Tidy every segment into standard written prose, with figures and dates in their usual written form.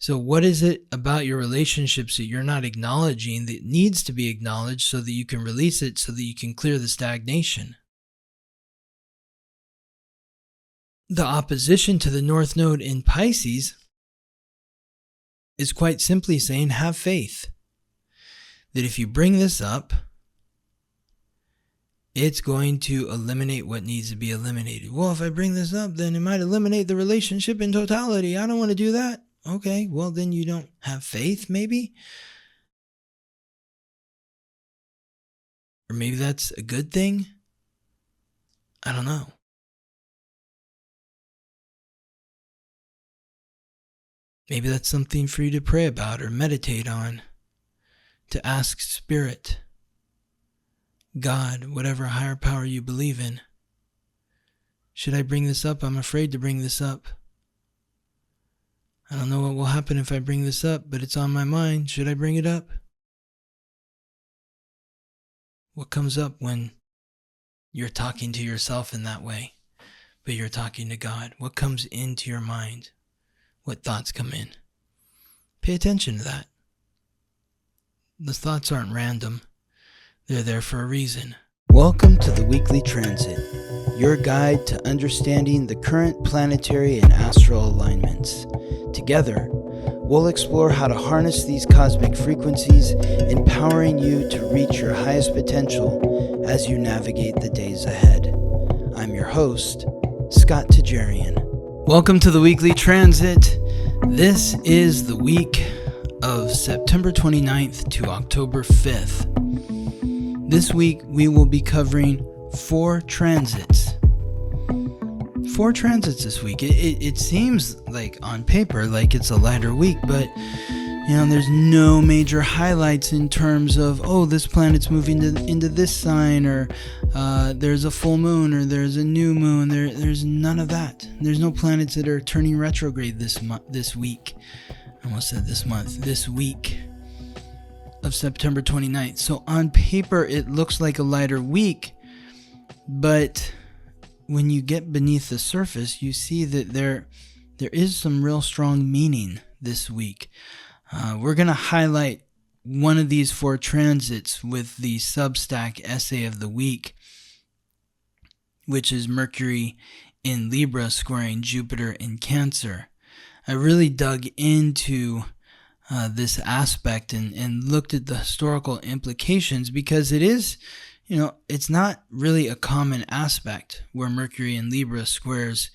So what is it about your relationships that you're not acknowledging that needs to be acknowledged so that you can release it, so that you can clear the stagnation? The opposition to the North Node in Pisces is quite simply saying, have faith that if you bring this up, it's going to eliminate what needs to be eliminated. Well, if I bring this up, then it might eliminate the relationship in totality. I don't want to do that. Okay, well, then you don't have faith, maybe? Or maybe that's a good thing? I don't know. Maybe that's something for you to pray about or meditate on, to ask Spirit, God, whatever higher power you believe in. Should I bring this up? I'm afraid to bring this up. I don't know what will happen if I bring this up, but it's on my mind. Should I bring it up? What comes up when you're talking to yourself in that way, but you're talking to God? What comes into your mind? What thoughts come in? Pay attention to that. The thoughts aren't random. They're there for a reason. Welcome to the Weekly Transit, your guide to understanding the current planetary and astral alignments. Together, we'll explore how to harness these cosmic frequencies, empowering you to reach your highest potential as you navigate the days ahead. I'm your host, Scott Tajarian. Welcome to the Weekly Transit. This is the week of September 29th to October 5th. This week, we will be covering 4 transits. 4 transits this week. It seems like on paper like it's a lighter week, but there's no major highlights in terms of, this planet's moving into this sign, or there's a full moon, or there's a new moon. There's none of that. There's no planets that are turning retrograde this week. I almost said this month. This week of September 29th. So on paper, it looks like a lighter week, but when you get beneath the surface, you see that there is some real strong meaning this week. We're going to highlight one of these 4 transits with the Substack essay of the week, which is Mercury in Libra squaring Jupiter in Cancer. I really dug into this aspect and looked at the historical implications, because it is, it's not really a common aspect where Mercury in Libra squares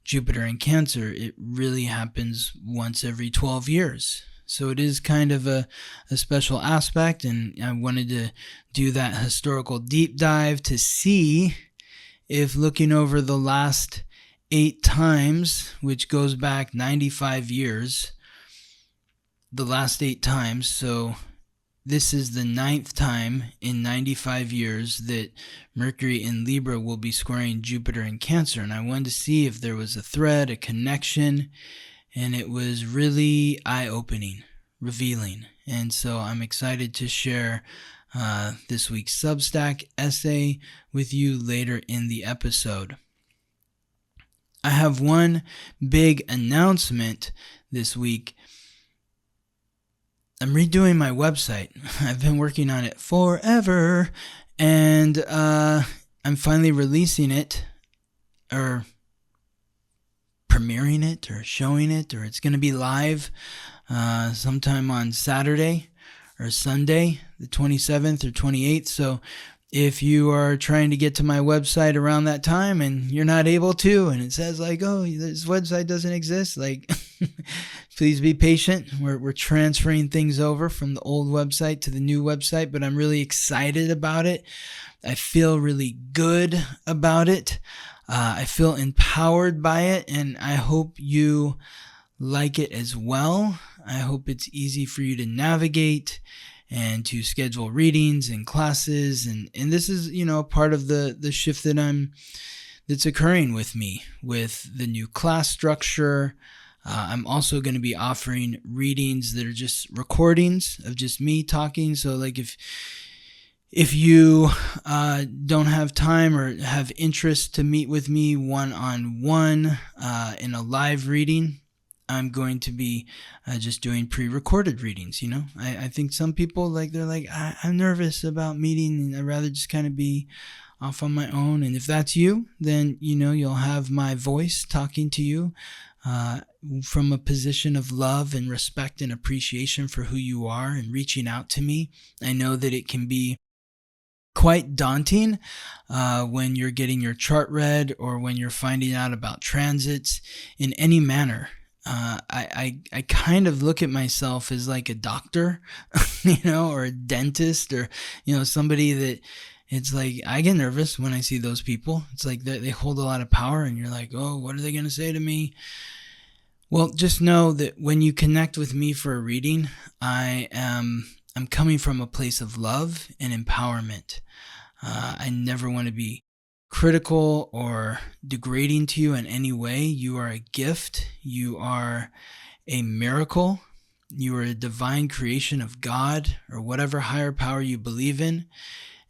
Jupiter in Cancer. It really happens once every 12 years. So it is kind of a special aspect, and I wanted to do that historical deep dive to see if, looking over the last 8 times, which goes back 95 years, the last 8 times, so this is the 9th time in 95 years that Mercury in Libra will be squaring Jupiter in Cancer. And I wanted to see if there was a thread, a connection, and it was really eye-opening, revealing. And so I'm excited to share this week's Substack essay with you later in the episode. I have one big announcement this week. I'm redoing my website. I've been working on it forever, and I'm finally releasing it, or premiering it, or showing it, or it's going to be live sometime on Saturday or Sunday, the 27th or 28th. So if you are trying to get to my website around that time and you're not able to, and it says like, this website doesn't exist, like, please be patient. We're transferring things over from the old website to the new website, but I'm really excited about it. I feel really good about it. I feel empowered by it, and I hope you like it as well. I hope it's easy for you to navigate and to schedule readings and classes, and this is part of the shift that's occurring with me with the new class structure. I'm also going to be offering readings that are just recordings of just me talking. So like if you don't have time or have interest to meet with me one-on-one in a live reading, I'm going to be just doing pre-recorded readings. I think some people they're like, I'm nervous about meeting, and I'd rather just kind of be off on my own. And if that's you, then you'll have my voice talking to you from a position of love and respect and appreciation for who you are and reaching out to me. I know that it can be quite daunting when you're getting your chart read or when you're finding out about transits in any manner. I kind of look at myself as like a doctor, or a dentist, or somebody that it's like I get nervous when I see those people. It's like they hold a lot of power, and you're like, oh, what are they going to say to me? Well, just know that when you connect with me for a reading, I'm coming from a place of love and empowerment. I never want to be critical or degrading to you in any way. You are a gift. You are a miracle. You are a divine creation of God or whatever higher power you believe in.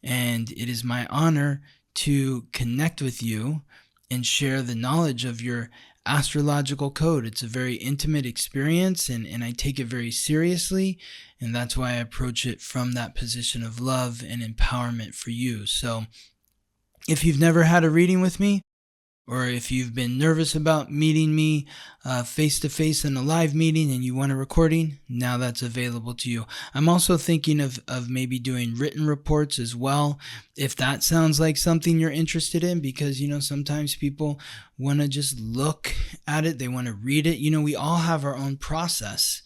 And it is my honor to connect with you and share the knowledge of your astrological code. It's a very intimate experience, and I take it very seriously, and that's why I approach it from that position of love and empowerment for you. So if you've never had a reading with me, or if you've been nervous about meeting me face-to-face in a live meeting and you want a recording, now that's available to you. I'm also thinking of maybe doing written reports as well, if that sounds like something you're interested in, because, sometimes people want to just look at it. They want to read it. We all have our own process.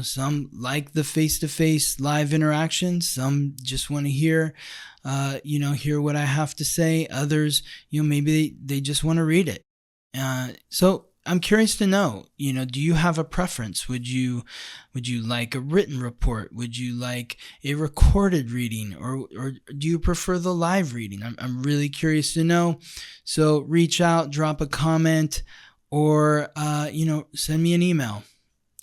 Some like the face-to-face live interaction. Some just want to hear what I have to say. Others, maybe they just want to read it. So I'm curious to know, do you have a preference? Would you like a written report? Would you like a recorded reading, or do you prefer the live reading? I'm really curious to know. So reach out, drop a comment, or send me an email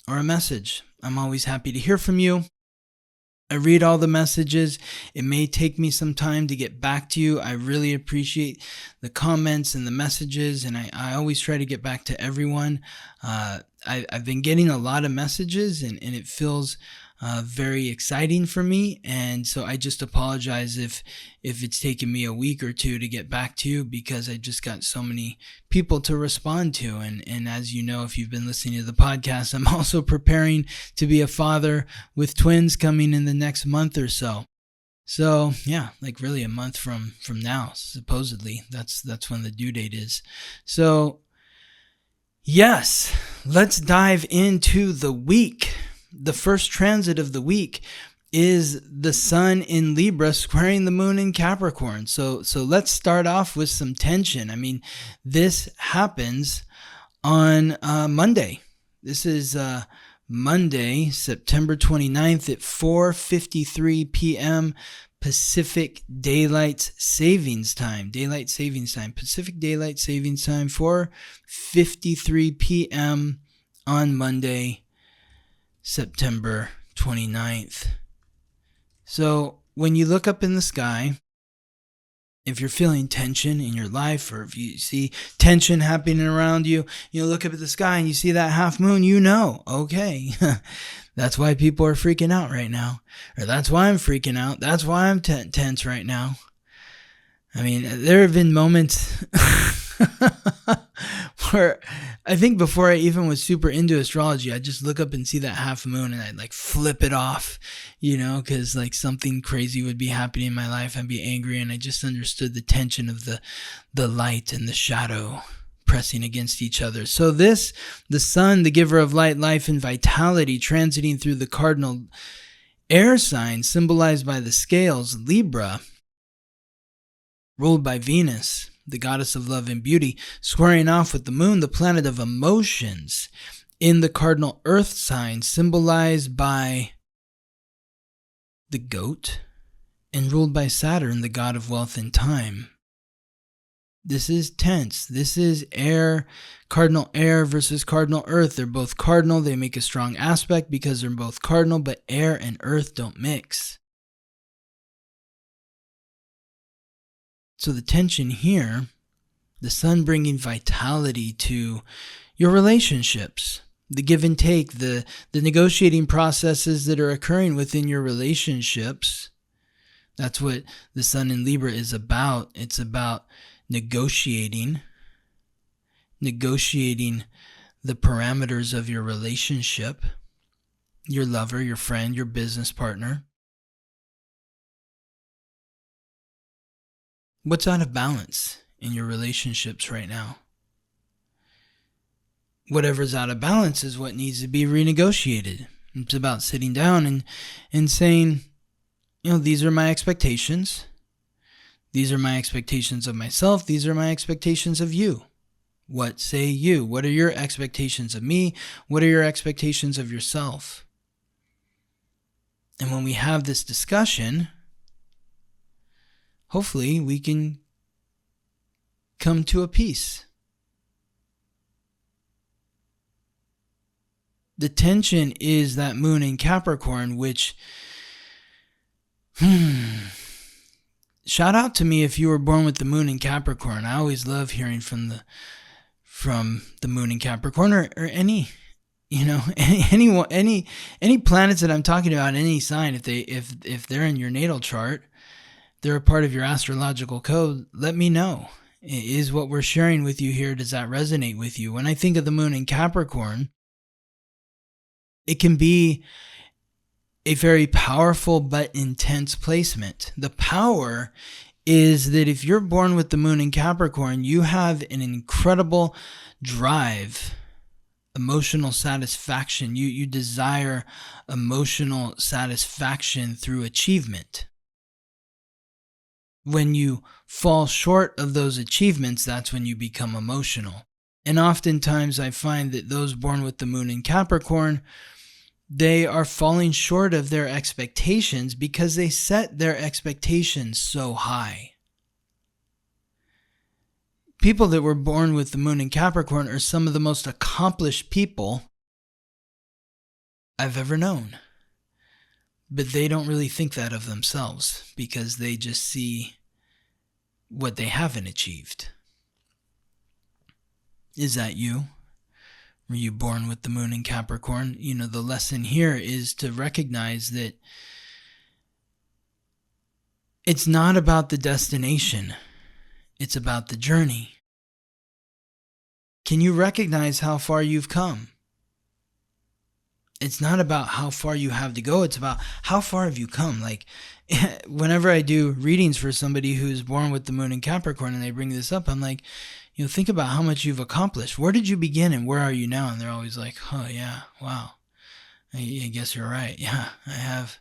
or a message. I'm always happy to hear from you. I read all the messages. It may take me some time to get back to you. I really appreciate the comments and the messages, and I always try to get back to everyone. I've been getting a lot of messages, and it feels very exciting for me, and so I just apologize if it's taken me a week or two to get back to you, because I just got so many people to respond to, and as you know, if you've been listening to the podcast, I'm also preparing to be a father with twins coming in the next month or so. So yeah, like really a month from now, supposedly. That's when the due date is. So yes, let's dive into the week. The first transit of the week is the sun in Libra squaring the moon in Capricorn. So let's start off with some tension. I mean, this happens on Monday. This is Monday, September 29th at 4:53 p.m. Pacific Daylight Savings Time. Pacific Daylight Savings Time, 4:53 p.m. on Monday, September 29th. So when you look up in the sky, if you're feeling tension in your life, or if you see tension happening around you, look up at the sky and you see that half moon, okay, that's why people are freaking out right now. Or that's why I'm freaking out. That's why I'm tense right now. I mean, there have been moments where I think before I even was super into astrology, I'd just look up and see that half moon and I'd flip it off, because something crazy would be happening in my life. I'd be angry, and I just understood the tension of the light and the shadow pressing against each other. So the sun, the giver of light, life, and vitality, transiting through the cardinal air sign symbolized by the scales, Libra, ruled by Venus, the goddess of love and beauty, squaring off with the moon, the planet of emotions, in the cardinal earth sign, symbolized by the goat, and ruled by Saturn, the god of wealth and time. This is tense. This is air, cardinal air versus cardinal earth. They're both cardinal. They make a strong aspect because they're both cardinal, but air and earth don't mix. So the tension here, the sun bringing vitality to your relationships, the give and take, the negotiating processes that are occurring within your relationships. That's what the Sun in Libra is about. It's about negotiating the parameters of your relationship, your lover, your friend, your business partner. What's out of balance in your relationships right now? Whatever's out of balance is what needs to be renegotiated. It's about sitting down and saying, these are my expectations. These are my expectations of myself. These are my expectations of you. What say you? What are your expectations of me? What are your expectations of yourself? And when we have this discussion, hopefully we can come to a peace. The tension is that moon in Capricorn, which, shout out to me if you were born with the moon in Capricorn. I always love hearing from the moon in Capricorn, or any planets that I'm talking about, any sign, if they're in your natal chart, they're a part of your astrological code, let me know. Is what we're sharing with you here, does that resonate with you? When I think of the moon in Capricorn, it can be a very powerful but intense placement. The power is that if you're born with the moon in Capricorn, you have an incredible drive, emotional satisfaction. You desire emotional satisfaction through achievement. When you fall short of those achievements, that's when you become emotional. And oftentimes I find that those born with the moon in Capricorn, they are falling short of their expectations because they set their expectations so high. People that were born with the moon in Capricorn are some of the most accomplished people I've ever known. But they don't really think that of themselves because they just see what they haven't achieved. Is that you? Were you born with the moon in Capricorn? The lesson here is to recognize that it's not about the destination. It's about the journey. Can you recognize how far you've come? It's not about how far you have to go. It's about how far have you come. Like, whenever I do readings for somebody who's born with the moon in Capricorn and they bring this up, I'm like, think about how much you've accomplished. Where did you begin and where are you now? And they're always like, oh yeah, wow. I guess you're right. Yeah, I have.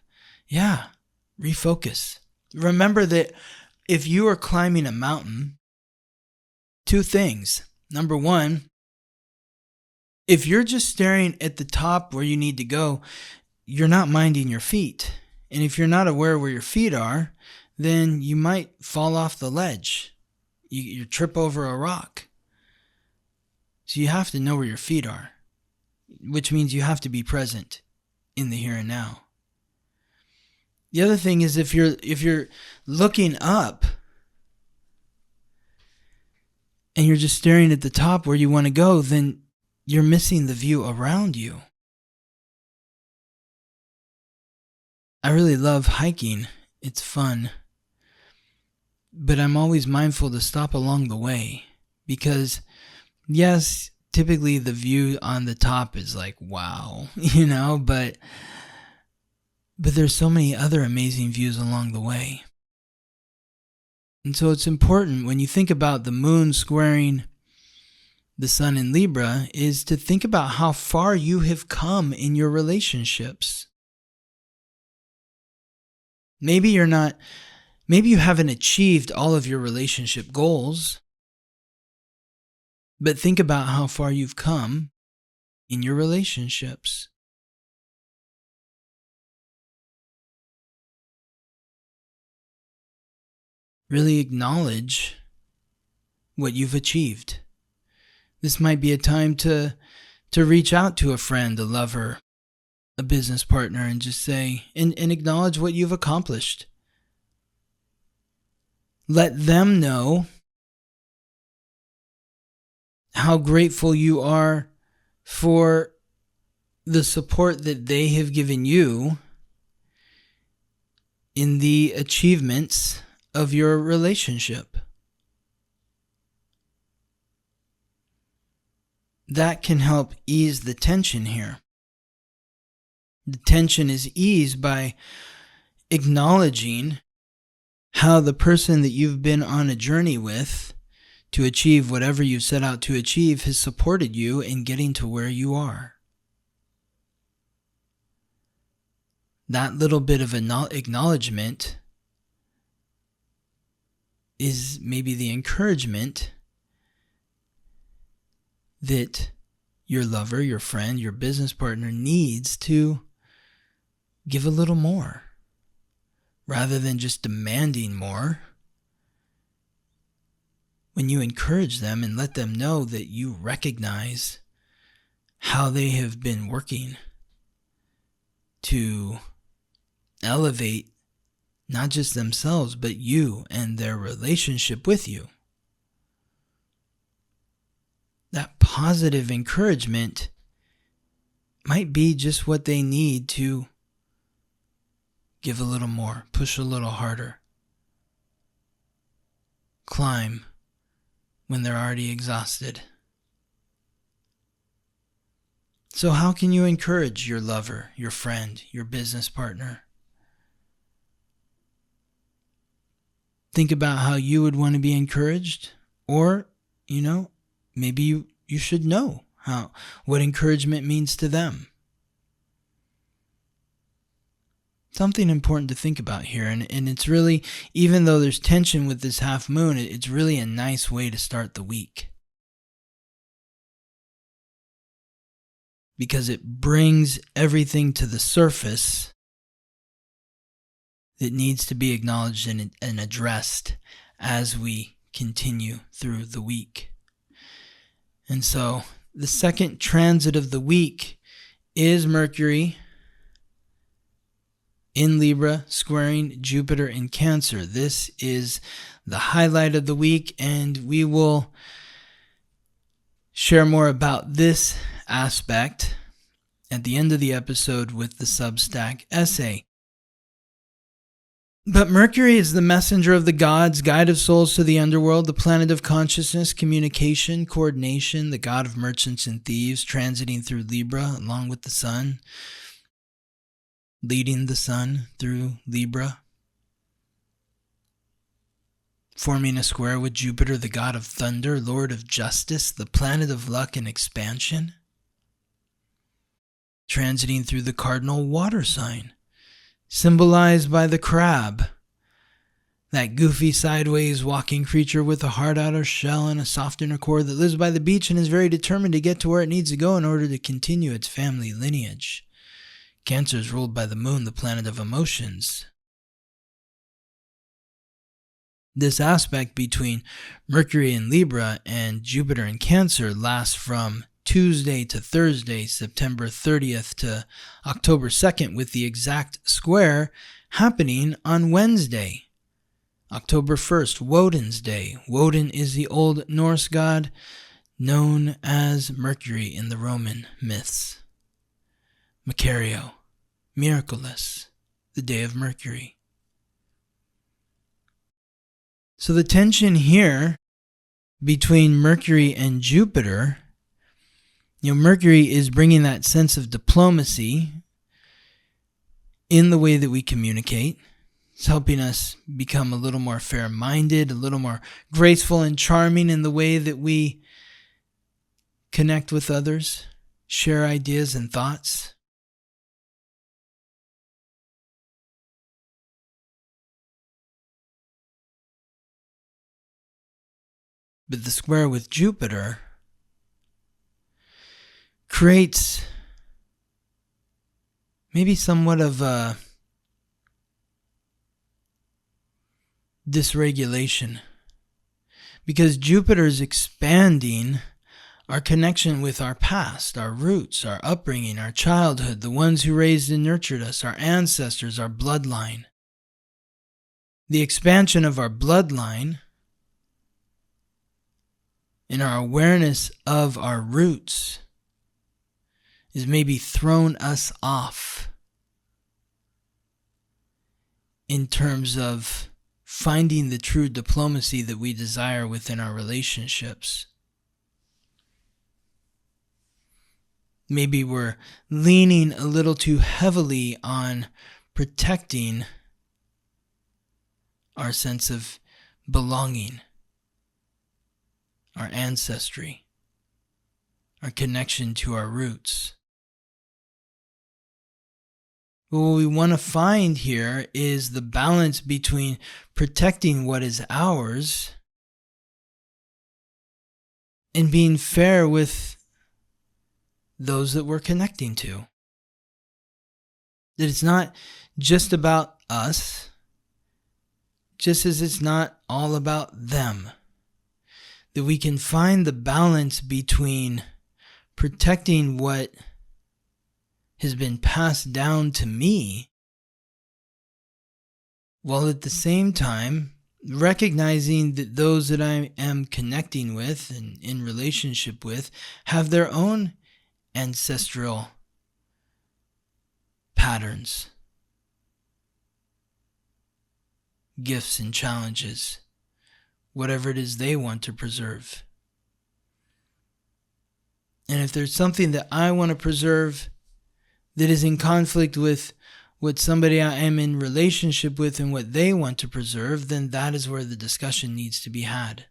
Yeah, refocus. Remember that if you are climbing a mountain, two things. Number one, if you're just staring at the top where you need to go, you're not minding your feet. And if you're not aware where your feet are, then you might fall off the ledge. You trip over a rock. So you have to know where your feet are, which means you have to be present in the here and now. The other thing is if you're looking up and you're just staring at the top where you want to go, then you're missing the view around you. I really love hiking. It's fun. But I'm always mindful to stop along the way because, yes, typically the view on the top is like, wow, but there's so many other amazing views along the way. And so it's important when you think about the moon squaring the sun in Libra is to think about how far you have come in your relationships. Maybe you haven't achieved all of your relationship goals, but think about how far you've come in your relationships. Really acknowledge what you've achieved. This might be a time to reach out to a friend, a lover, a business partner, and just say, and acknowledge what you've accomplished. Let them know how grateful you are for the support that they have given you in the achievements of your relationship. That can help ease the tension here. The tension is eased by acknowledging how the person that you've been on a journey with to achieve whatever you set out to achieve has supported you in getting to where you are. That little bit of acknowledgement is maybe the encouragement that your lover, your friend, your business partner needs to give a little more, rather than just demanding more. When you encourage them and let them know that you recognize how they have been working to elevate not just themselves, but you and their relationship with you. That positive encouragement might be just what they need to give a little more, push a little harder, climb when they're already exhausted. So how can you encourage your lover, your friend, your business partner? Think about how you would want to be encouraged, or, maybe you should know what encouragement means to them. Something important to think about here, and it's really, even though there's tension with this half moon, it's really a nice way to start the week. Because it brings everything to the surface that needs to be acknowledged and addressed as we continue through the week. And so the second transit of the week is Mercury in Libra, squaring Jupiter in Cancer. This is the highlight of the week, and we will share more about this aspect at the end of the episode with the Substack essay. But Mercury is the messenger of the gods, guide of souls to the underworld, the planet of consciousness, communication, coordination, the god of merchants and thieves, transiting through Libra along with the sun, leading the sun through Libra, forming a square with Jupiter, the god of thunder, lord of justice, the planet of luck and expansion, transiting through the cardinal water sign, symbolized by the crab, that goofy sideways walking creature with a hard outer shell and a soft inner core that lives by the beach and is very determined to get to where it needs to go in order to continue its family lineage. Cancer is ruled by the moon, the planet of emotions. This aspect between Mercury in Libra and Jupiter in Cancer lasts from Tuesday to Thursday, September 30th to October 2nd, with the exact square happening on Wednesday, October 1st, Woden's Day. Woden is the Old Norse god known as Mercury in the Roman myths. Macario, Miraculous, the day of Mercury. So the tension here between Mercury and Jupiter, Mercury is bringing that sense of diplomacy in the way that we communicate. It's helping us become a little more fair-minded, a little more graceful and charming in the way that we connect with others, share ideas and thoughts. But the square with Jupiter creates maybe somewhat of a dysregulation, because Jupiter is expanding our connection with our past, our roots, our upbringing, our childhood, the ones who raised and nurtured us, our ancestors, our bloodline. The expansion of our bloodline and our awareness of our roots is maybe thrown us off in terms of finding the true diplomacy that we desire within our relationships. Maybe we're leaning a little too heavily on protecting our sense of belonging, our ancestry, our connection to our roots. But what we want to find here is the balance between protecting what is ours and being fair with those that we're connecting to. That it's not just about us, just as it's not all about them. That we can find the balance between protecting what has been passed down to me, while at the same time recognizing that those that I am connecting with and in relationship with have their own ancestral patterns, gifts and challenges, whatever it is they want to preserve. And if there's something that I want to preserve that is in conflict with what somebody I am in relationship with and what they want to preserve, then that is where the discussion needs to be had.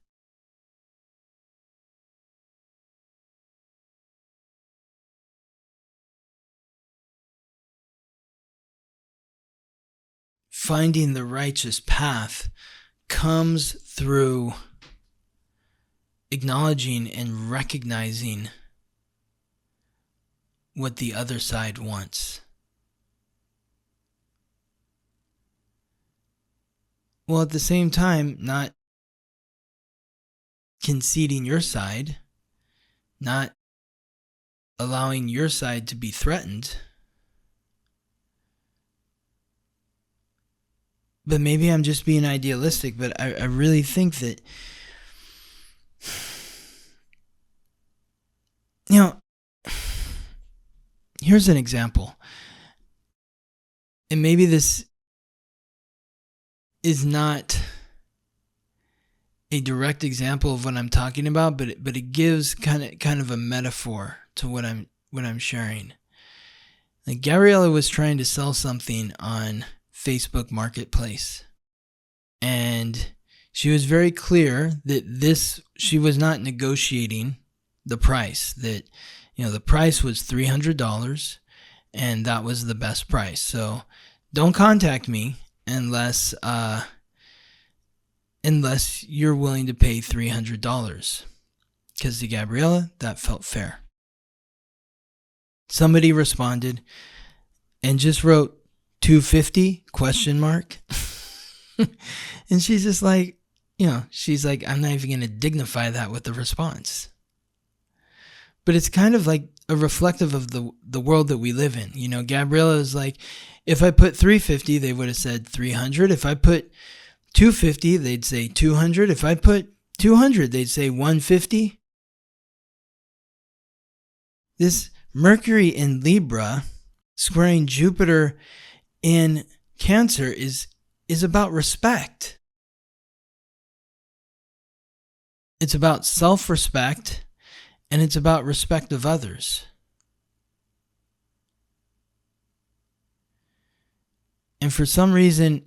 Finding the righteous path comes through acknowledging and recognizing what the other side wants. While at the same time, not conceding your side, not allowing your side to be threatened. But maybe I'm just being idealistic, but I really think that, here's an example. And maybe this is not a direct example of what I'm talking about, but it gives kind of a metaphor to what I'm sharing. Like Gabriella was trying to sell something on Facebook Marketplace, and she was very clear that she was not negotiating the price, that the price was $300 and that was the best price. So don't contact me unless you're willing to pay $300, because to Gabriella that felt fair. Somebody responded and just wrote $250 ? And she's just like, she's like, I'm not even going to dignify that with the response. But it's kind of like a reflective of the world that we live in. Gabriella is like, if I put $350, they would have said $300. If I put $250, they'd say $200. If I put $200, they'd say $150. This Mercury in Libra squaring Jupiter in Cancer is about respect. It's about self-respect, and it's about respect of others. And for some reason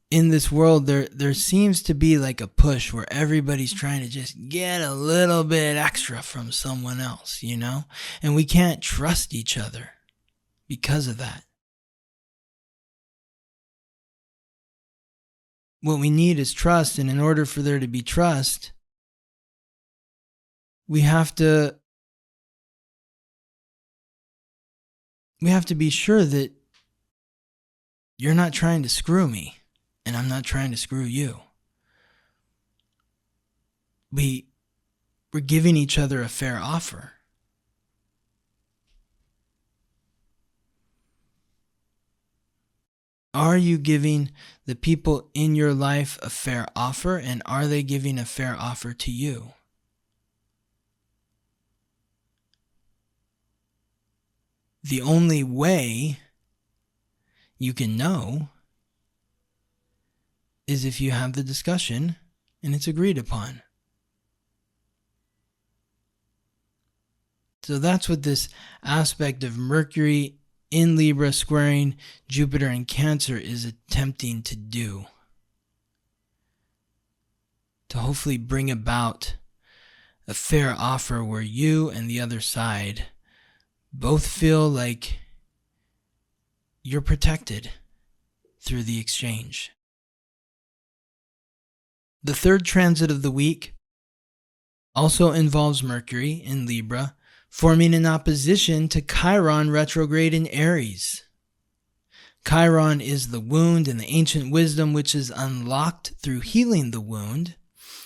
in this world, there seems to be like a push where everybody's trying to just get a little bit extra from someone else, and we can't trust each other because of that. What we need is trust, and in order for there to be trust, we have to be sure that you're not trying to screw me and I'm not trying to screw you. We're giving each other a fair offer. Are you giving the people in your life a fair offer, and are they giving a fair offer to you? the only way you can know is if you have the discussion and it's agreed upon. So that's what this aspect of Mercury in Libra squaring Jupiter in Cancer is attempting to do. To hopefully bring about a fair offer where you and the other side both feel like you're protected through the exchange. The third transit of the week also involves Mercury in Libra, forming an opposition to Chiron retrograde in Aries. Chiron is the wound and the ancient wisdom which is unlocked through healing the wound,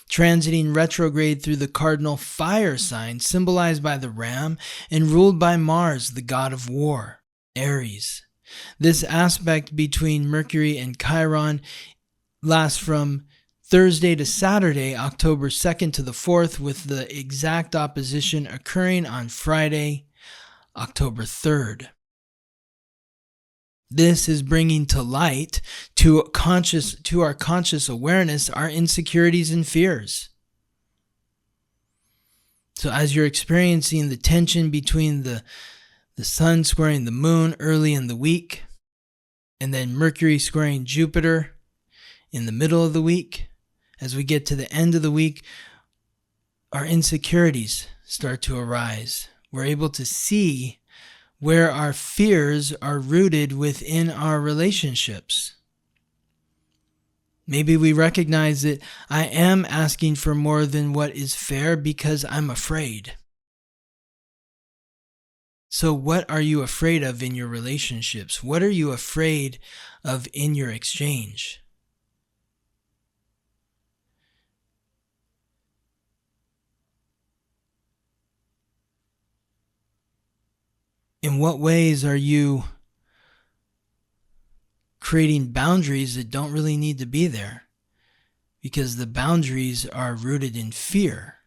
transiting retrograde through the cardinal fire sign symbolized by the ram and ruled by Mars, the god of war, Aries. This aspect between Mercury and Chiron lasts from Thursday to Saturday, October 2nd to the 4th, with the exact opposition occurring on Friday, October 3rd. This is bringing to light to our conscious awareness our insecurities and fears. So as you're experiencing the tension between the sun squaring the moon early in the week, and then Mercury squaring Jupiter in the middle of the week, as we get to the end of the week, our insecurities start to arise. We're able to see where our fears are rooted within our relationships. Maybe we recognize that I am asking for more than what is fair because I'm afraid. So what are you afraid of in your relationships? What are you afraid of in your exchange? In what ways are you creating boundaries that don't really need to be there? Because the boundaries are rooted in fear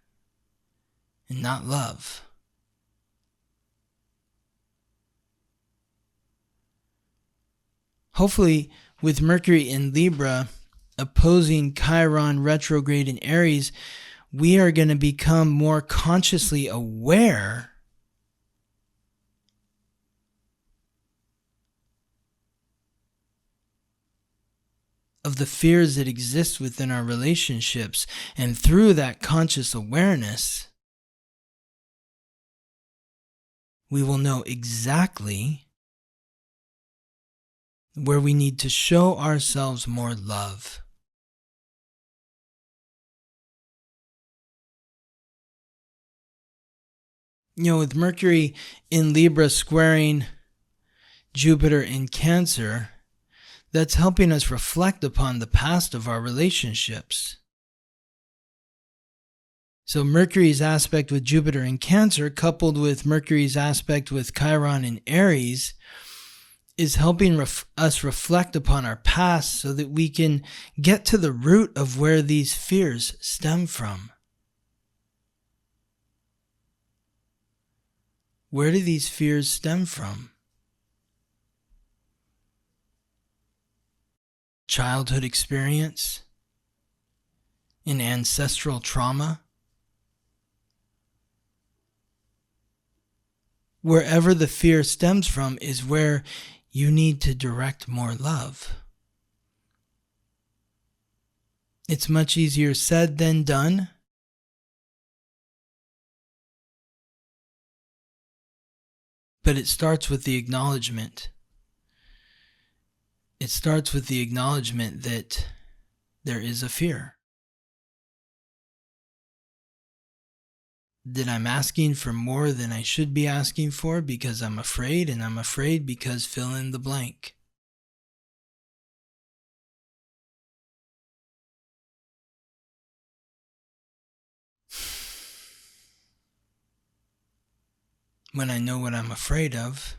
and not love. Hopefully, with Mercury in Libra opposing Chiron retrograde in Aries, we are going to become more consciously aware of the fears that exist within our relationships. And through that conscious awareness, we will know exactly where we need to show ourselves more love. With Mercury in Libra squaring Jupiter in Cancer, that's helping us reflect upon the past of our relationships. So Mercury's aspect with Jupiter in Cancer, coupled with Mercury's aspect with Chiron in Aries, is helping us reflect upon our past so that we can get to the root of where these fears stem from. Where do these fears stem from? Childhood experience? An ancestral trauma? Wherever the fear stems from is where you need to direct more love. It's much easier said than done. But it starts with the acknowledgement. It starts with the acknowledgement that there is a fear. That I'm asking for more than I should be asking for because I'm afraid, and I'm afraid because fill in the blank. When I know what I'm afraid of,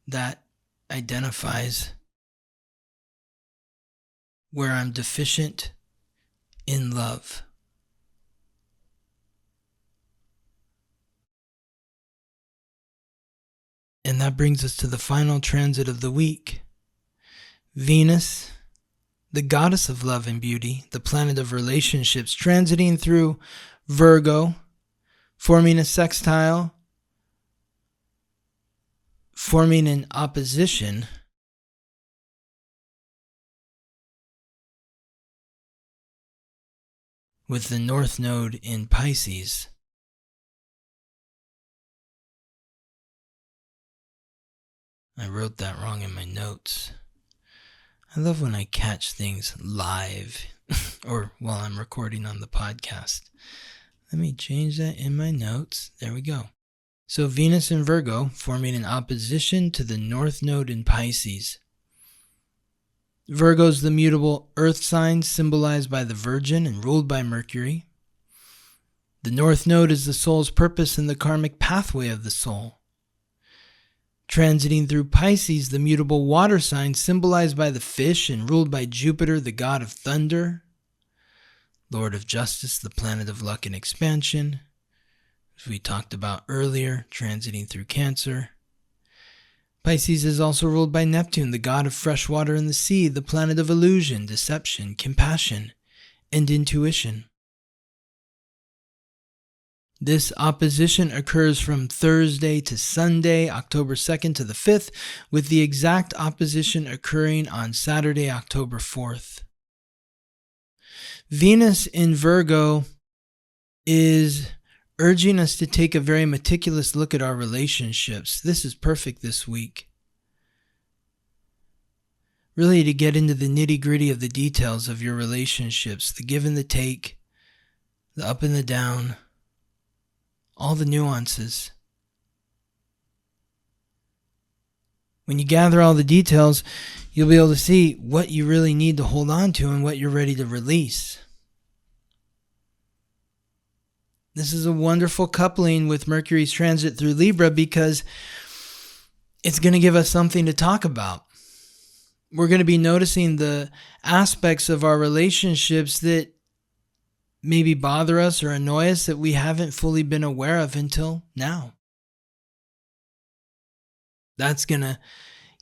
that identifies where I'm deficient in love. And that brings us to the final transit of the week. Venus, the goddess of love and beauty, the planet of relationships, transiting through Virgo, forming a sextile, forming an opposition with the North Node in Pisces. I wrote that wrong in my notes. I love when I catch things live or while I'm recording on the podcast. Let me change that in my notes. There we go. So Venus in Virgo forming an opposition to the North Node in Pisces. Virgo is the mutable earth sign symbolized by the Virgin and ruled by Mercury. The North Node is the soul's purpose and the karmic pathway of the soul. Transiting through Pisces, the mutable water sign symbolized by the fish and ruled by Jupiter, the god of thunder, Lord of justice, the planet of luck and expansion, as we talked about earlier, transiting through Cancer. Pisces is also ruled by Neptune, the god of fresh water and the sea, the planet of illusion, deception, compassion, and intuition. This opposition occurs from Thursday to Sunday, October 2nd to the 5th, with the exact opposition occurring on Saturday, October 4th. Venus in Virgo is urging us to take a very meticulous look at our relationships. This is perfect this week. Really to get into the nitty-gritty of the details of your relationships, the give and the take, the up and the down, all the nuances. When you gather all the details, you'll be able to see what you really need to hold on to and what you're ready to release. This is a wonderful coupling with Mercury's transit through Libra because it's going to give us something to talk about. We're going to be noticing the aspects of our relationships that maybe bother us or annoy us that we haven't fully been aware of until now. That's going to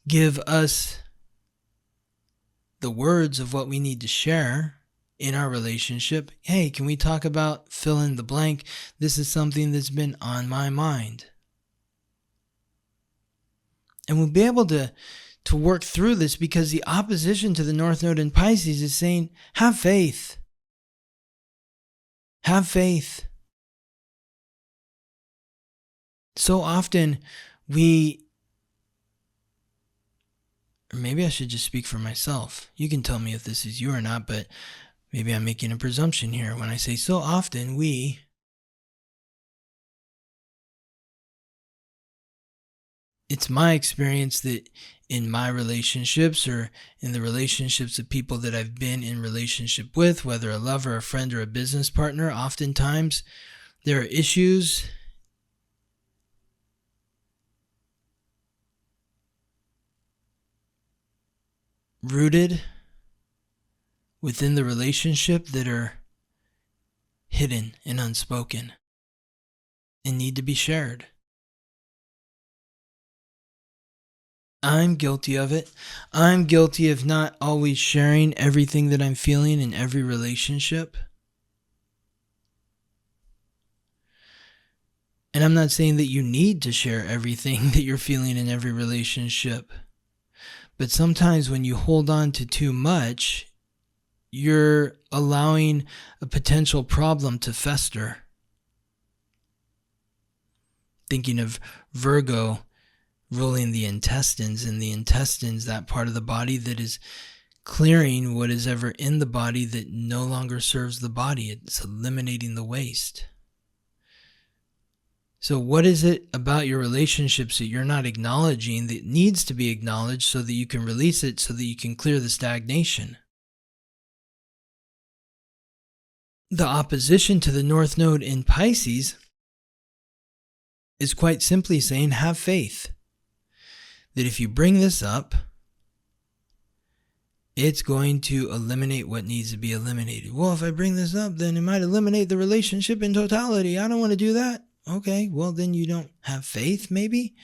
give us the words of what we need to share in our relationship. Hey, can we talk about fill in the blank? This is something that's been on my mind. And we'll be able to work through this because the opposition to the North Node in Pisces is saying, have faith. Have faith. So often or maybe I should just speak for myself. You can tell me if this is you or not, but maybe I'm making a presumption here when I say so often it's my experience that in my relationships or in the relationships of people that I've been in relationship with, whether a lover, a friend, or a business partner, oftentimes there are issues rooted within the relationship that are hidden and unspoken and need to be shared. I'm guilty of it. I'm guilty of not always sharing everything that I'm feeling in every relationship. And I'm not saying that you need to share everything that you're feeling in every relationship. But sometimes when you hold on to too much, you're allowing a potential problem to fester. Thinking of Virgo ruling the intestines, and the intestines, that part of the body that is clearing what is ever in the body that no longer serves the body. It's eliminating the waste. So what is it about your relationships that you're not acknowledging that needs to be acknowledged so that you can release it, so that you can clear the stagnation? The opposition to the North Node in Pisces is quite simply saying, have faith. That if you bring this up, it's going to eliminate what needs to be eliminated. Well, if I bring this up, then it might eliminate the relationship in totality. I don't want to do that. Okay, well, then you don't have faith, maybe?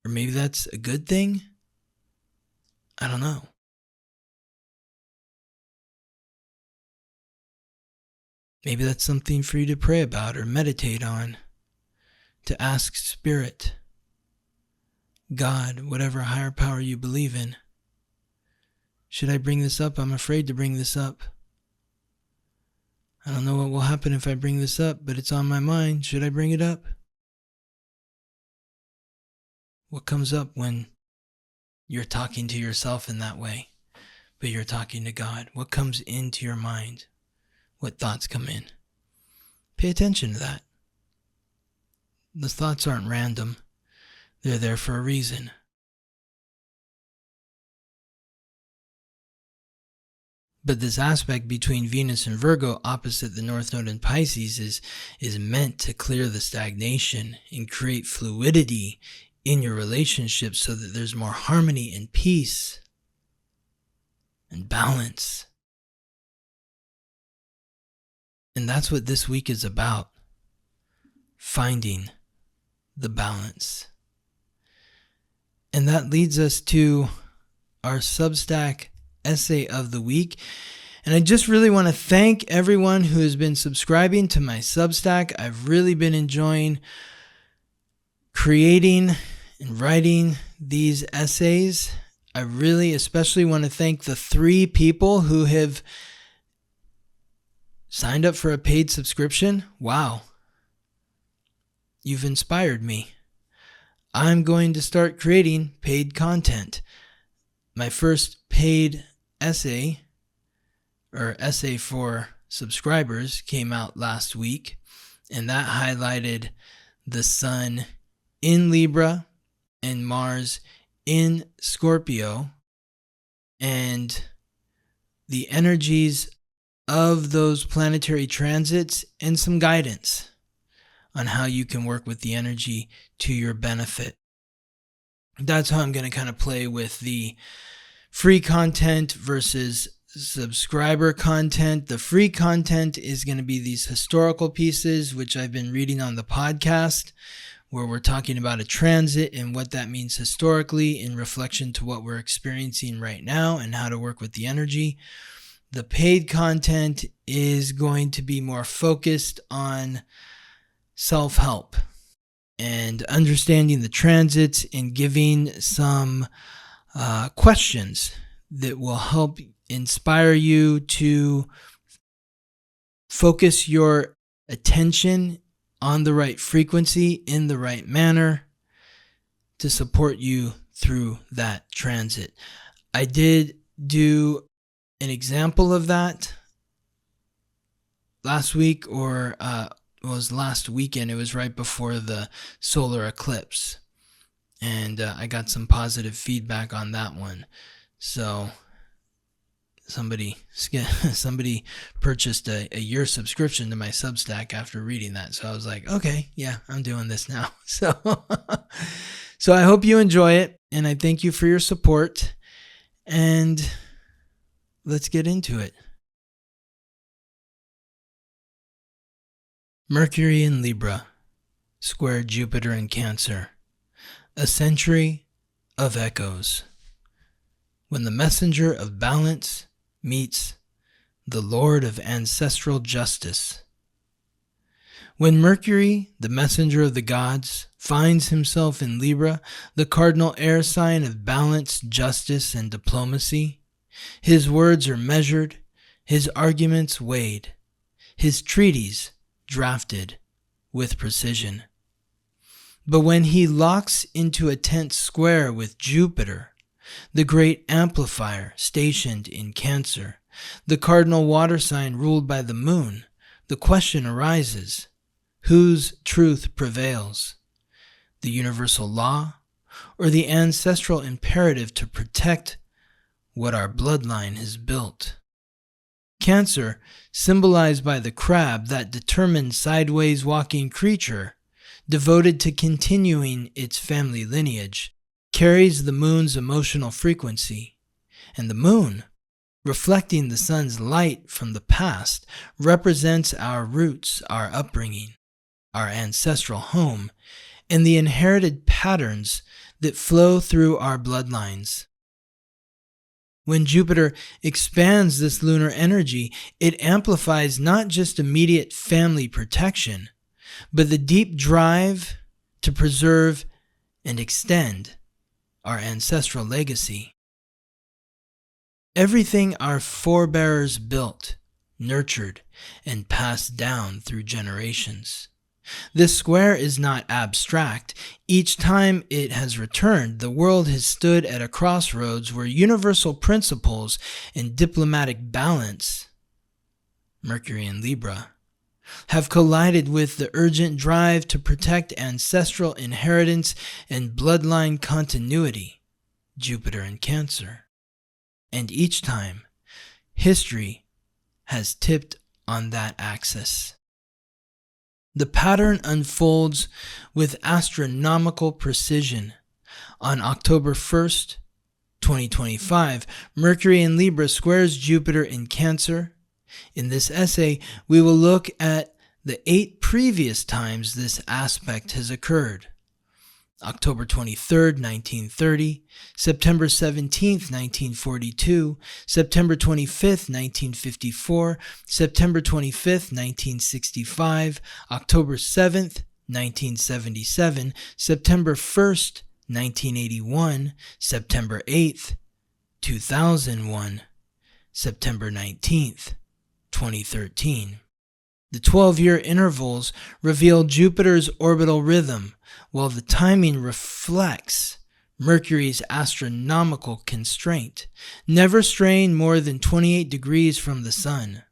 Or maybe that's a good thing? I don't know. Maybe that's something for you to pray about or meditate on. To ask Spirit, God, whatever higher power you believe in. Should I bring this up? I'm afraid to bring this up. I don't know what will happen if I bring this up, but it's on my mind. Should I bring it up? What comes up when you're talking to yourself in that way, but you're talking to God? What comes into your mind? What thoughts come in? Pay attention to that. The thoughts aren't random. They're there for a reason. But this aspect between Venus and Virgo opposite the North Node in Pisces is meant to clear the stagnation and create fluidity in your relationship so that there's more harmony and peace and balance. And that's what this week is about. Finding the balance. And that leads us to our Substack essay of the week. And I just really want to thank everyone who has been subscribing to my Substack. I've really been enjoying creating and writing these essays. I really especially want to thank the 3 people who have signed up for a paid subscription. Wow. You've inspired me. I'm going to start creating paid content. My first paid essay, or essay for subscribers, came out last week, and that highlighted the Sun in Libra and Mars in Scorpio, and the energies of those planetary transits and some guidance on how you can work with the energy to your benefit. That's how I'm going to kind of play with the free content versus subscriber content. The free content is going to be these historical pieces, which I've been reading on the podcast, where we're talking about a transit and what that means historically in reflection to what we're experiencing right now and how to work with the energy. The paid content is going to be more focused on self-help and understanding the transits and giving some questions that will help inspire you to focus your attention on the right frequency in the right manner to support you through that transit. I did do an example of that last week, or it was last weekend. It was right before the solar eclipse, and I got some positive feedback on that one. So somebody purchased a year subscription to my Substack after reading that. So I was like, okay, yeah, I'm doing this now. So I hope you enjoy it, and I thank you for your support, and let's get into it. Mercury in Libra, square Jupiter in Cancer. A century of echoes. When the messenger of balance meets the Lord of ancestral justice. When Mercury, the messenger of the gods, finds himself in Libra, the cardinal air sign of balance, justice, and diplomacy, his words are measured, his arguments weighed, his treaties drafted with precision. But when he locks into a tense square with Jupiter, the great amplifier stationed in Cancer, the cardinal water sign ruled by the moon, the question arises, whose truth prevails? The universal law, or the ancestral imperative to protect what our bloodline has built? Cancer, symbolized by the crab, that determined sideways walking creature, devoted to continuing its family lineage, carries the moon's emotional frequency, and the moon, reflecting the sun's light from the past, represents our roots, our upbringing, our ancestral home, and the inherited patterns that flow through our bloodlines. When Jupiter expands this lunar energy, it amplifies not just immediate family protection, but the deep drive to preserve and extend our ancestral legacy. Everything our forebears built, nurtured, and passed down through generations. This square is not abstract. Each time it has returned, the world has stood at a crossroads where universal principles and diplomatic balance, Mercury in Libra, have collided with the urgent drive to protect ancestral inheritance and bloodline continuity, Jupiter in Cancer. And each time, history has tipped on that axis. The pattern unfolds with astronomical precision. On October 1st, 2025, Mercury in Libra squares Jupiter in Cancer. In this essay, we will look at the 8 previous times this aspect has occurred. October 23rd, 1930, September 17th, 1942, September 25th, 1954, September 25th, 1965, October 7th, 1977, September 1st, 1981, September 8th, 2001, September 19th, 2013. The 12-year intervals reveal Jupiter's orbital rhythm, while the timing reflects Mercury's astronomical constraint, never straying more than 28 degrees from the Sun.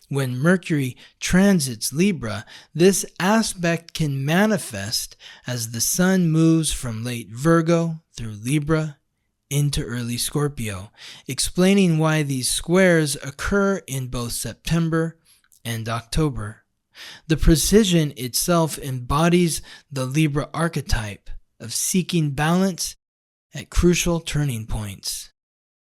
When Mercury transits Libra, this aspect can manifest as the Sun moves from late Virgo through Libra into early Scorpio, explaining why these squares occur in both September and October. The precision itself embodies the Libra archetype of seeking balance at crucial turning points.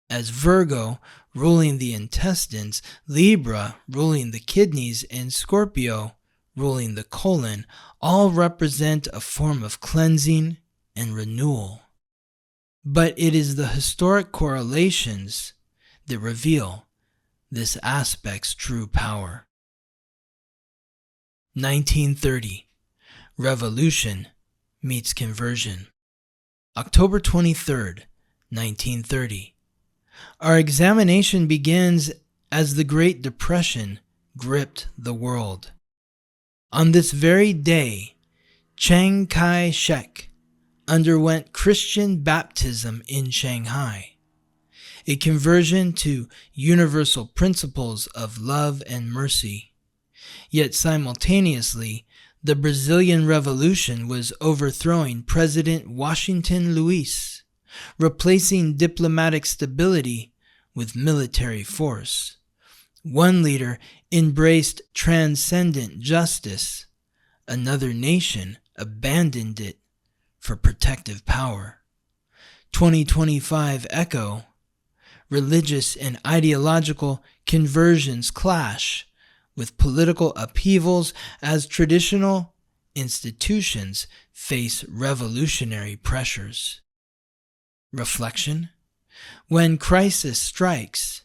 As Virgo ruling the intestines, Libra ruling the kidneys, and Scorpio ruling the colon, all represent a form of cleansing and renewal. But it is the historic correlations that reveal this aspect's true power. 1930. Revolution meets conversion. October 23rd, 1930. Our examination begins as the Great Depression gripped the world. On this very day, Chiang Kai-shek underwent Christian baptism in Shanghai, a conversion to universal principles of love and mercy. Yet simultaneously, the Brazilian Revolution was overthrowing President Washington Luiz, replacing diplomatic stability with military force. One leader embraced transcendent justice. Another nation abandoned it for protective power. 2025 echo. Religious and ideological conversions clash with political upheavals as traditional institutions face revolutionary pressures. Reflection. When crisis strikes,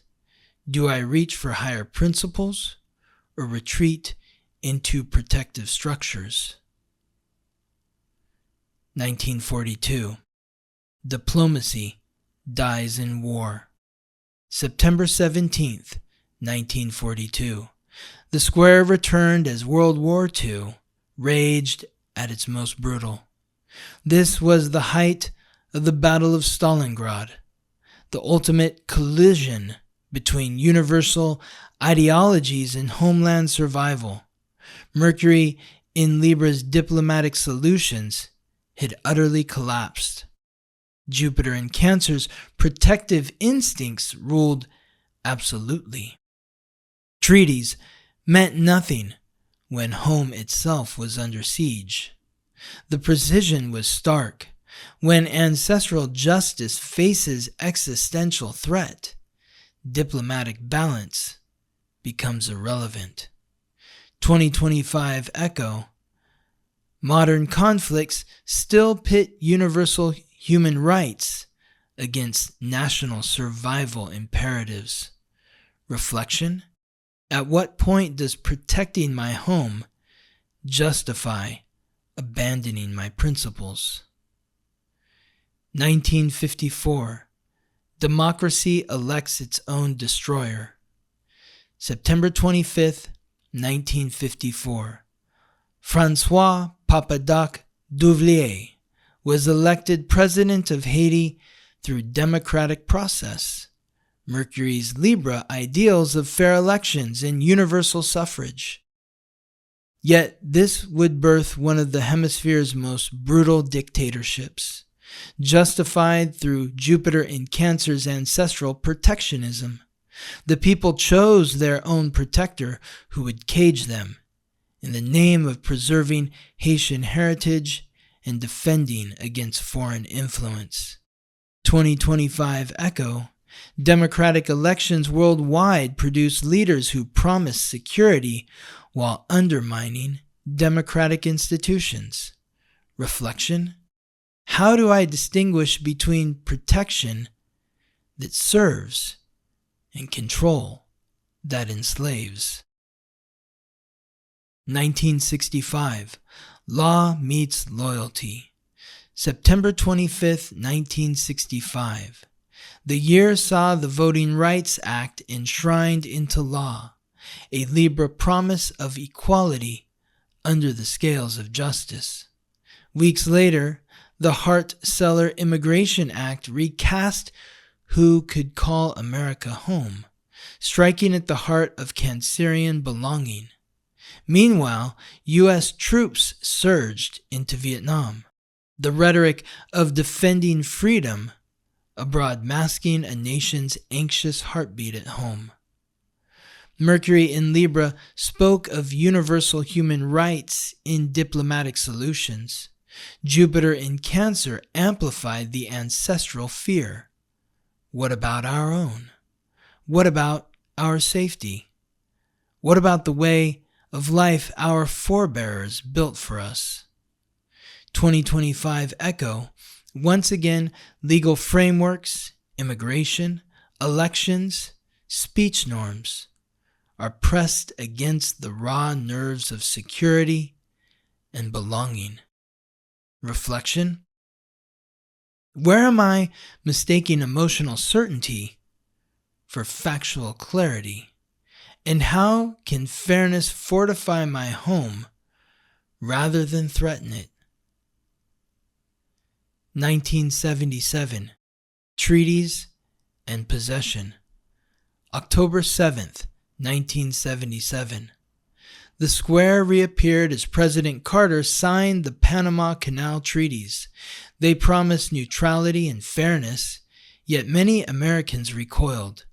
do I reach for higher principles or retreat into protective structures? 1942. Diplomacy dies in war. September 17th, 1942. The square returned as World War II raged at its most brutal. This was the height of the Battle of Stalingrad, the ultimate collision between universal ideologies and homeland survival. Mercury in Libra's diplomatic solutions had utterly collapsed. Jupiter in Cancer's protective instincts ruled absolutely. Treaties meant nothing when home itself was under siege. The precision was stark. When ancestral justice faces existential threat, diplomatic balance becomes irrelevant. 2025 echo. Modern conflicts still pit universal human rights against national survival imperatives. Reflection: at what point does protecting my home justify abandoning my principles? 1954. Democracy elects its own destroyer. September 25th, 1954. François Papadoc Duvalier was elected president of Haiti through democratic process. Mercury's Libra ideals of fair elections and universal suffrage. Yet this would birth one of the hemisphere's most brutal dictatorships, justified through Jupiter in Cancer's ancestral protectionism. The people chose their own protector who would cage them in the name of preserving Haitian heritage and defending against foreign influence. 2025 Echo: democratic elections worldwide produce leaders who promise security while undermining democratic institutions. Reflection: how do I distinguish between protection that serves and control that enslaves? 1965. Law meets loyalty. September 25th, 1965. The year saw the Voting Rights Act enshrined into law, a Libra promise of equality under the scales of justice. Weeks later, the Hart-Celler Immigration Act recast who could call America home, striking at the heart of Cancerian belonging. Meanwhile, U.S. troops surged into Vietnam. The rhetoric of defending freedom abroad masking a nation's anxious heartbeat at home. Mercury in Libra spoke of universal human rights in diplomatic solutions. Jupiter in Cancer amplified the ancestral fear. What about our own? What about our safety? What about the way of life our forebears built for us? 2025 Echo, once again, legal frameworks, immigration, elections, speech norms are pressed against the raw nerves of security and belonging. Reflection: where am I mistaking emotional certainty for factual clarity? And how can fairness fortify my home rather than threaten it? 1977. Treaties and Possession. October 7th, 1977. The square reappeared as President Carter signed the Panama Canal Treaties. They promised neutrality and fairness, yet many Americans recoiled,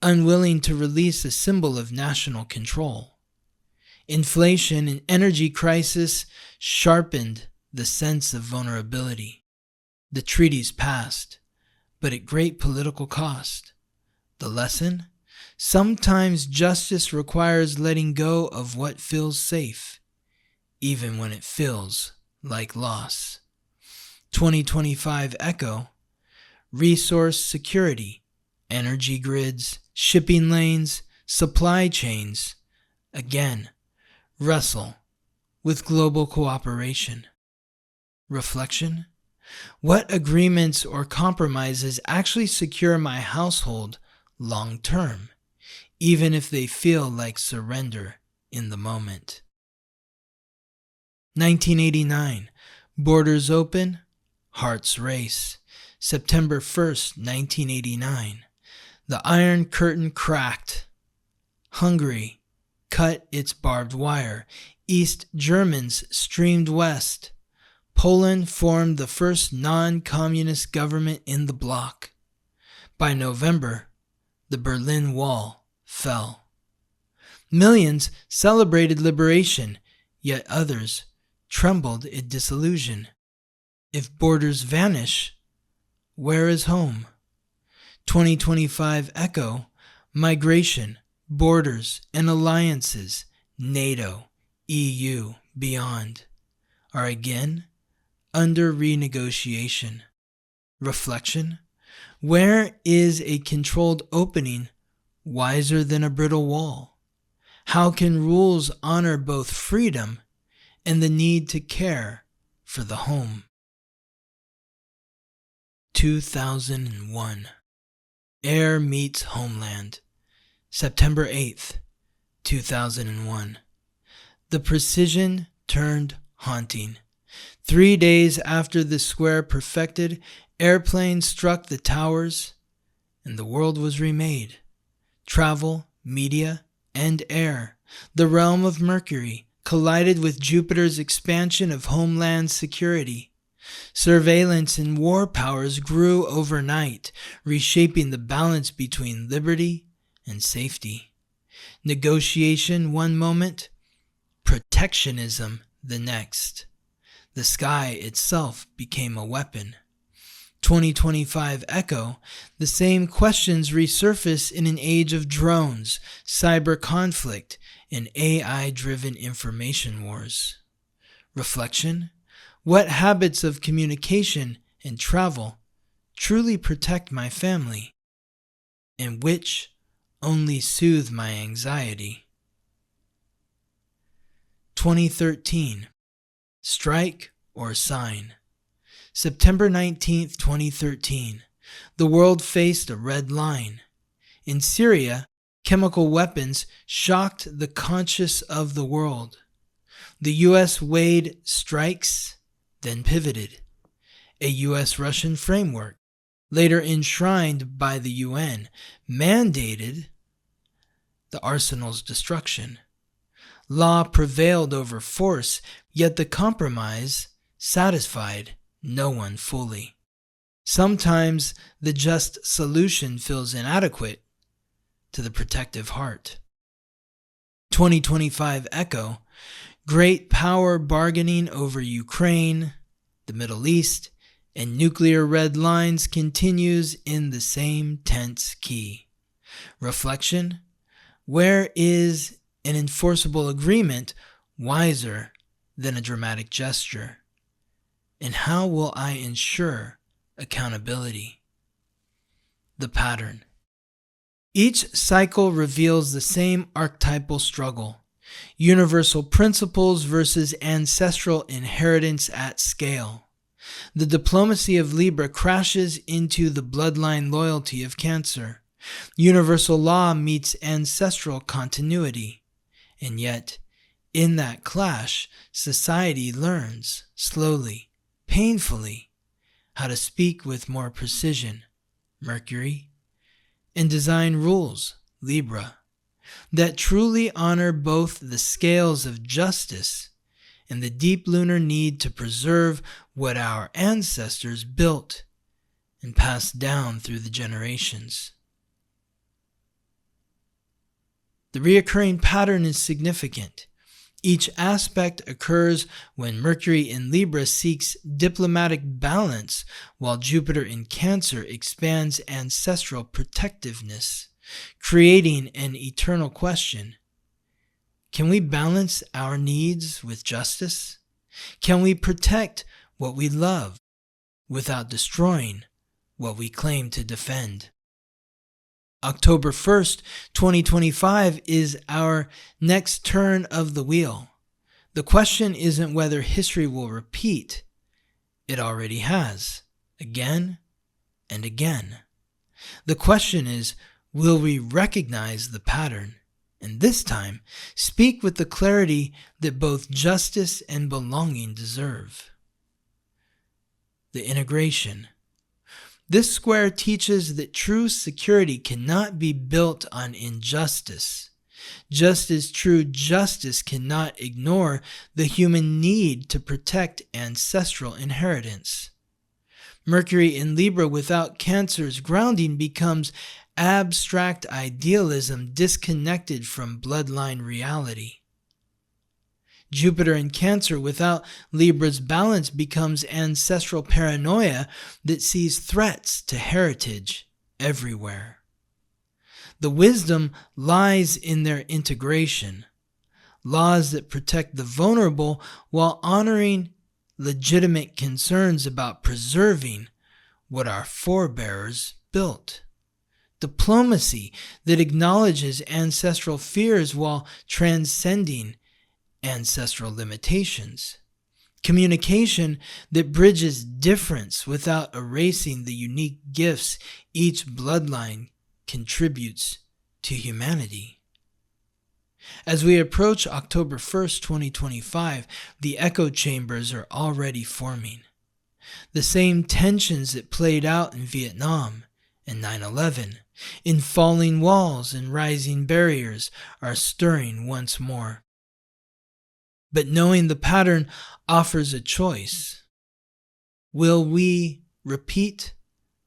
unwilling to release a symbol of national control. Inflation and energy crisis sharpened the sense of vulnerability. The treaties passed, but at great political cost. The lesson? Sometimes justice requires letting go of what feels safe, even when it feels like loss. 2025 Echo, resource security, energy grids, shipping lanes, supply chains, again, wrestle with global cooperation. Reflection: what agreements or compromises actually secure my household long term, even if they feel like surrender in the moment? 1989. Borders open, hearts race. September 1st, 1989. The Iron Curtain cracked. Hungary cut its barbed wire. East Germans streamed west. Poland formed the first non-communist government in the bloc. By November, the Berlin Wall fell. Millions celebrated liberation, yet others trembled at disillusion. If borders vanish, where is home? 2025 Echo, migration, borders and alliances, NATO, EU, beyond. are again under renegotiation. Reflection: where is a controlled opening wiser than a brittle wall? How can rules honor both freedom and the need to care for the home? 2001. Air meets Homeland. September 8th, 2001. The precision turned haunting. 3 days after the square perfected, airplanes struck the towers, and the world was remade. Travel, media, and air, the realm of Mercury, collided with Jupiter's expansion of homeland security. Surveillance and war powers grew overnight, reshaping the balance between liberty and safety. Negotiation one moment, protectionism the next. The sky itself became a weapon. 2025 echo, the same questions resurface in an age of drones, cyber conflict, and AI-driven information wars. Reflection: what habits of communication and travel truly protect my family, and which only soothe my anxiety? 2013. Strike or sign. September 19th, 2013. The world faced a red line. In Syria, chemical weapons shocked the conscience of the world. The U.S. weighed strikes, then pivoted. A U.S.-Russian framework, later enshrined by the UN, mandated the arsenal's destruction. Law prevailed over force, yet the compromise satisfied no one fully. Sometimes the just solution feels inadequate to the protective heart. 2025 echo, great power bargaining over Ukraine, the Middle East, and nuclear red lines continues in the same tense key. Reflection: where is an enforceable agreement wiser than a dramatic gesture? And how will I ensure accountability? The pattern. Each cycle reveals the same archetypal struggle: universal principles versus ancestral inheritance at scale. The diplomacy of Libra crashes into the bloodline loyalty of Cancer. Universal law meets ancestral continuity. And yet, in that clash, society learns, slowly, painfully, how to speak with more precision, Mercury, and design rules, Libra, that truly honor both the scales of justice and the deep lunar need to preserve what our ancestors built and passed down through the generations. The recurring pattern is significant. Each aspect occurs when Mercury in Libra seeks diplomatic balance, while Jupiter in Cancer expands ancestral protectiveness, creating an eternal question. Can we balance our needs with justice? Can we protect what we love without destroying what we claim to defend? October 1st, 2025 is our next turn of the wheel. The question isn't whether history will repeat. It already has, again and again. The question is, will we recognize the pattern, and this time speak with the clarity that both justice and belonging deserve? The integration. This square teaches that true security cannot be built on injustice, just as true justice cannot ignore the human need to protect ancestral inheritance. Mercury in Libra without Cancer's grounding becomes abstract idealism disconnected from bloodline reality. Jupiter in Cancer without Libra's balance becomes ancestral paranoia that sees threats to heritage everywhere. The wisdom lies in their integration, laws that protect the vulnerable while honoring legitimate concerns about preserving what our forebears built. Diplomacy that acknowledges ancestral fears while transcending ancestral limitations. Communication that bridges difference without erasing the unique gifts each bloodline contributes to humanity. As we approach October 1st, 2025, the echo chambers are already forming. The same tensions that played out in Vietnam and 9/11, in falling walls and rising barriers, are stirring once more. But knowing the pattern offers a choice. Will we repeat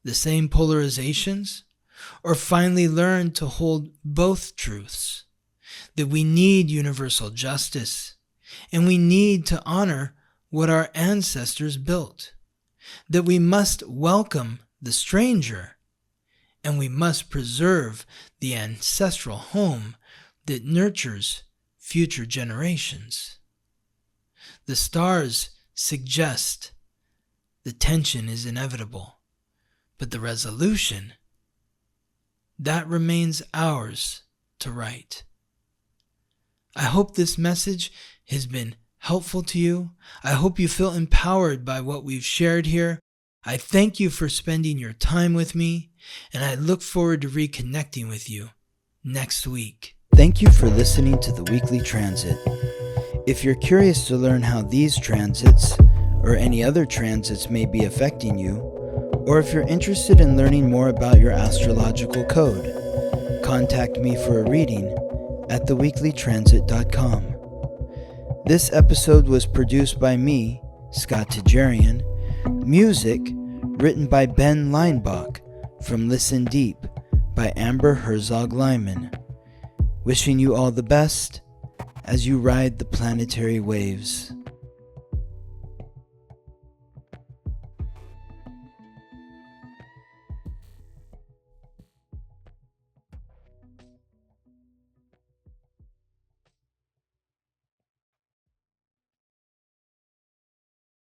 the same polarizations, or finally learn to hold both truths? That we need universal justice, and we need to honor what our ancestors built. That we must welcome the stranger, and we must preserve the ancestral home that nurtures future generations. The stars suggest the tension is inevitable, but the resolution, that remains ours to write. I hope this message has been helpful to you. I hope you feel empowered by what we've shared here. I thank you for spending your time with me, and I look forward to reconnecting with you next week. Thank you for listening to the Weekly Transit. If you're curious to learn how these transits or any other transits may be affecting you, or if you're interested in learning more about your astrological code, contact me for a reading at theweeklytransit.com. This episode was produced by me, Scott Tajarian. Music written by Ben Leinbach from Listen Deep by Amber Herzog-Lyman. Wishing you all the best as you ride the planetary waves.